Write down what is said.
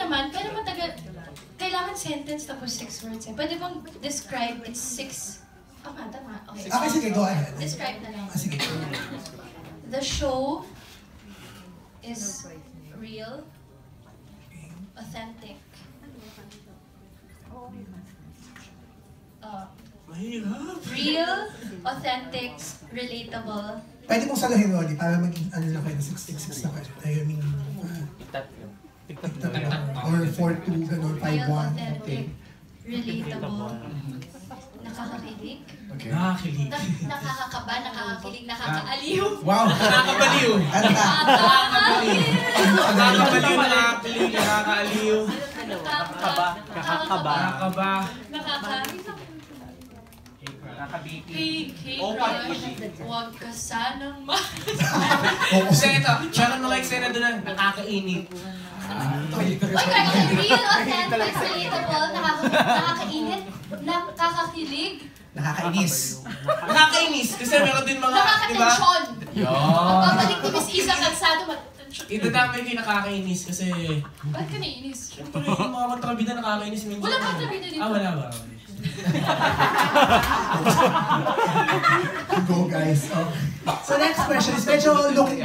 naman, pero matagal. Kailangan sentence tapos 6 words eh. Pwede bang describe it's 6? Tama. Okay. Okay, sige, go ahead. Describe na lang. Sige. The show is real, authentic. Real, authentic, relatable. Pwede mong saluhin, Rolly, para maging ano na kayo, 666 na kayo. I mean, or 4-2, gano'n, 5-1. Real, authentic, relatable, nakakakilig. Okay. Nakakakilig. Nakakakaba, nakakakilig, nakakaaliw. Wow! Nakakabaliw. Ano ka? Nakakaaliw. Nakakabaliw, nakakakilig, nakakaaliw. Nakakaba. Nakakaba. Hey, crush, huwag ka sanang Kasi ito, meron mga eksena doon na nakakainit. real, authentic, relatable, nakakainit, nakakakilig, Nakakainis. Nakakainis. Kasi meron din mga, di ba? nakakatensyon. Yun. Babalik ni Miss Isa Calzado, matensyon. Idadamay kayo nakakainis kasi... Ba't ka naiinis? Siyempre, yung mga kontrabida nakakainis minsan. Wala kontrabida dito. Wala ba? Go, guys. So next question is medyo looking